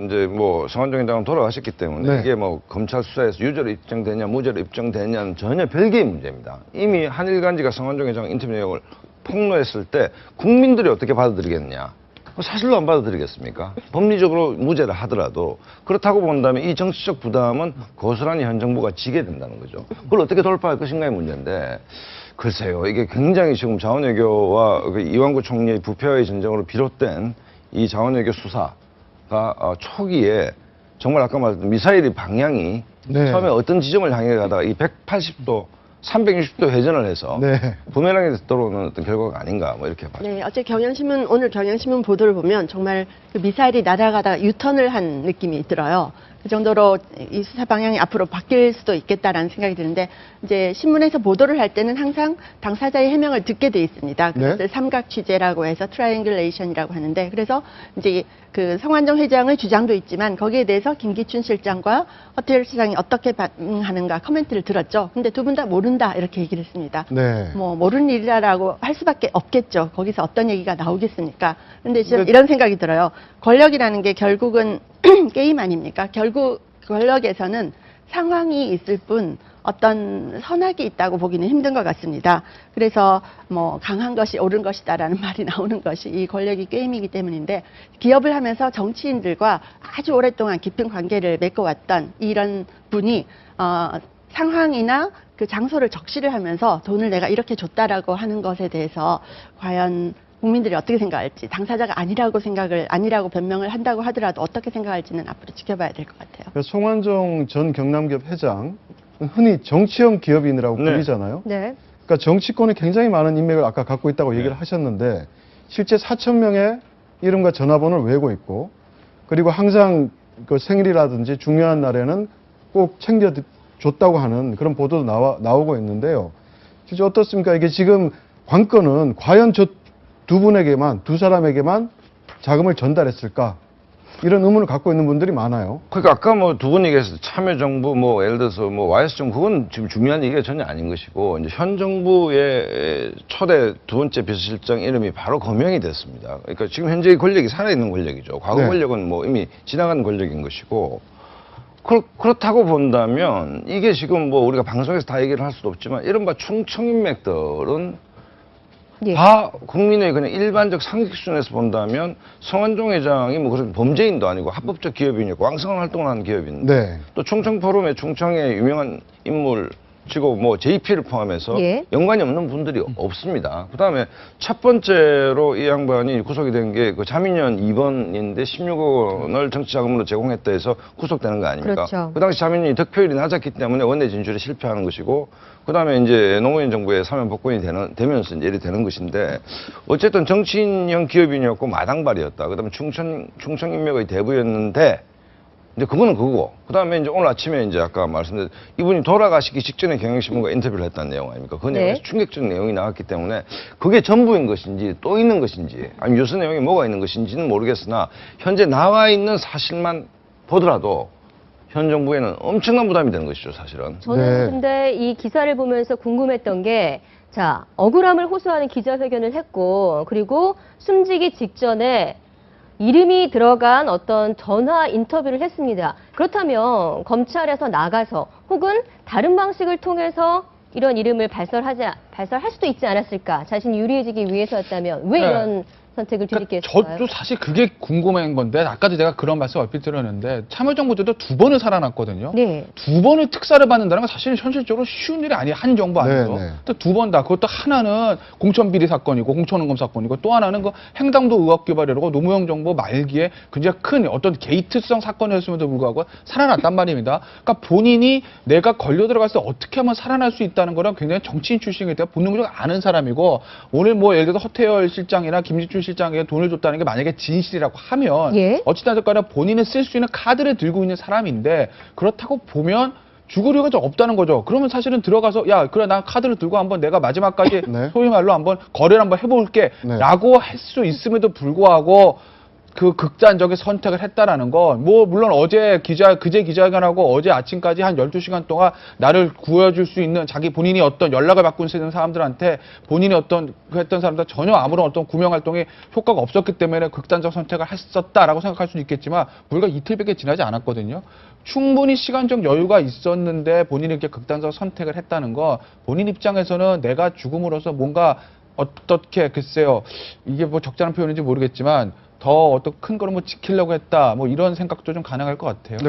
이제 뭐 성완종 회장은 돌아가셨기 때문에 네. 이게 뭐 검찰 수사에서 유죄로 입증되냐 무죄로 입증되냐는 전혀 별개의 문제입니다. 이미 한일간지가 성완종 회장 인터뷰 내용을 폭로했을 때 국민들이 어떻게 받아들이겠냐? 사실로 안 받아들이겠습니까? 법리적으로 무죄를 하더라도 그렇다고 본다면 이 정치적 부담은 고스란히 현 정부가 지게 된다는 거죠. 그걸 어떻게 돌파할 것인가의 문제인데 글쎄요, 이게 굉장히 지금 자원외교와 이완구 총리의 부패와의 전쟁으로 비롯된 이 자원외교 수사가 초기에 정말 아까 말했던 미사일의 방향이 네. 처음에 어떤 지점을 향해 가다가 이 180도 360도 회전을 해서 네. 부메랑에 들어오는 어떤 결과가 아닌가 뭐 이렇게 봐요. 네, 어제 오늘 경향신문 보도를 보면 정말 그 미사일이 날아가다가 유턴을 한 느낌이 들어요. 그 정도로 이 수사 방향이 앞으로 바뀔 수도 있겠다라는 생각이 드는데 이제 신문에서 보도를 할 때는 항상 당사자의 해명을 듣게 돼 있습니다. 그것을 네. 삼각 취재라고 해서 트라이앵글레이션이라고 하는데 그래서 이제 그 성완종 회장의 주장도 있지만 거기에 대해서 김기춘 실장과 허태열 실장이 어떻게 반응하는가 코멘트를 들었죠. 근데 두 분 다 모른다 이렇게 얘기를 했습니다. 네. 뭐 모르는 일이라고 할 수밖에 없겠죠. 거기서 어떤 얘기가 나오겠습니까? 근데 지금 이런 생각이 들어요. 권력이라는 게 결국은 게임 아닙니까? 결국 권력에서는 상황이 있을 뿐 어떤 선악이 있다고 보기는 힘든 것 같습니다. 그래서 뭐 강한 것이 옳은 것이다라는 말이 나오는 것이 이 권력이 게임이기 때문인데 기업을 하면서 정치인들과 아주 오랫동안 깊은 관계를 맺어왔던 이런 분이 상황이나 그 장소를 적시를 하면서 돈을 내가 이렇게 줬다라고 하는 것에 대해서 과연 국민들이 어떻게 생각할지, 당사자가 아니라고 변명을 한다고 하더라도 어떻게 생각할지는 앞으로 지켜봐야 될 것 같아요. 송환종 전 경남기업 회장, 흔히 정치형 기업인이라고 네. 불리잖아요. 네. 그러니까 정치권에 굉장히 많은 인맥을 아까 갖고 있다고 얘기를 하셨는데 실제 4,000명의 이름과 전화번호를 외우고 있고 그리고 항상 그 생일이라든지 중요한 날에는 꼭 챙겨줬다고 하는 그런 보도도 나오고 있는데요. 실제 어떻습니까? 이게 지금 관건은 과연 저 두 사람에게만 자금을 전달했을까? 이런 의문을 갖고 있는 분들이 많아요. 그러니까 아까 뭐 두 분 얘기했을 때 참여정부 뭐 예를 들어서 뭐 YS 정부 그건 지금 중요한 얘기가 전혀 아닌 것이고 이제 현 정부의 초대 두 번째 비서실장 이름이 바로 거명이 됐습니다. 그러니까 지금 현재의 권력이 살아있는 권력이죠. 과거 네. 권력은 뭐 이미 지나간 권력인 것이고 그렇다고 본다면 이게 지금 뭐 우리가 방송에서 다 얘기를 할 수도 없지만 이른바 충청인맥들은 예. 다 국민의 그냥 일반적 상식 수준에서 본다면 성완종 회장이 뭐 그런 범죄인도 아니고 합법적 기업인이고 왕성한 활동을 하는 기업인데 네. 또 충청포럼의 충청의 유명한 인물 치고 뭐 JP를 포함해서 예. 연관이 없는 분들이 없습니다. 그다음에 첫 번째로 이 양반이 구속이 된 게 그 자민련 2번인데 16억 원을 정치 자금으로 제공했다 해서 구속되는 거 아닙니까? 그렇죠. 그 당시 자민련이 득표율이 낮았기 때문에 원내 진출에 실패하는 것이고 그다음에 이제 노무현 정부의 사면 복권이 되면서 이제 일이 되는 것인데 어쨌든 정치인형 기업인이었고 마당발이었다. 그다음에 충청 인맥의 대부였는데 이제 그거는 그거고 그다음에 이제 오늘 아침에 이제 아까 말씀드린 이분이 돌아가시기 직전에 경향신문과 인터뷰를 했다는 내용 아닙니까? 그 내용에서 네. 충격적 내용이 나왔기 때문에 그게 전부인 것인지 또 있는 것인지 아니면 유수 내용이 뭐가 있는 것인지는 모르겠으나 현재 나와 있는 사실만 보더라도 현 정부에는 엄청난 부담이 되는 것이죠, 사실은. 저는 네. 근데 이 기사를 보면서 궁금했던 게, 자, 억울함을 호소하는 기자회견을 했고, 그리고 숨지기 직전에 이름이 들어간 어떤 전화 인터뷰를 했습니다. 그렇다면 검찰에서 나가서 혹은 다른 방식을 통해서 이런 이름을 발설할 수도 있지 않았을까? 자신이 유리해지기 위해서였다면 왜 네. 이런 선택을 그러니까 뒤집겠을까요? 저도 사실 그게 궁금한 건데 아까도 제가 그런 말씀 얼핏 들었는데 참여정부 때도 2번을 살아났거든요. 네. 2번을 특사를 받는다는 건 사실 현실적으로 쉬운 일이 아니에요. 한 정부 안에서. 네, 네. 또 2번 다. 그것도 하나는 공천비리 사건이고 공천원금 사건이고 또 하나는 그 횡단도 의혹 규발이라고 노무현 정부 말기에 굉장히 큰 어떤 게이트성 사건이었음에도 불구하고 살아났단 말입니다. 그러니까 본인이 내가 걸려 들어갔을 때 어떻게 하면 살아날 수 있다는 거랑 굉장히 정치인 출신이기 때문에 본능적으로 아는 사람이고 오늘 뭐 예를 들어서 허태열 실장이나 김지춘 실장에게 돈을 줬다는 게 만약에 진실이라고 하면 예. 어찌됐든 간에 본인은 쓸 수 있는 카드를 들고 있는 사람인데 그렇다고 보면 죽으려가 좀 없다는 거죠. 그러면 사실은 들어가서 야 그래 나 카드를 들고 한번 내가 마지막까지 네. 소위 말로 한번 거래를 한번 해볼게 네. 라고 할 수 있음에도 불구하고 그 극단적인 선택을 했다라는 건, 뭐, 물론 그제 기자회견하고 어제 아침까지 한 12시간 동안 나를 구해줄 수 있는 본인이 어떤 연락을 받고 있는 사람들한테 본인이 했던 사람들 전혀 아무런 어떤 구명 활동에 효과가 없었기 때문에 극단적 선택을 했었다라고 생각할 수도 있겠지만, 불과 이틀밖에 지나지 않았거든요. 충분히 시간적 여유가 있었는데 본인이 이렇게 극단적 선택을 했다는 거, 본인 입장에서는 내가 죽음으로써 뭔가 어떻게, 글쎄요, 이게 뭐 적절한 표현인지 모르겠지만, 더 어떤 큰 거를 뭐 지키려고 했다, 뭐 이런 생각도 좀 가능할 것 같아요.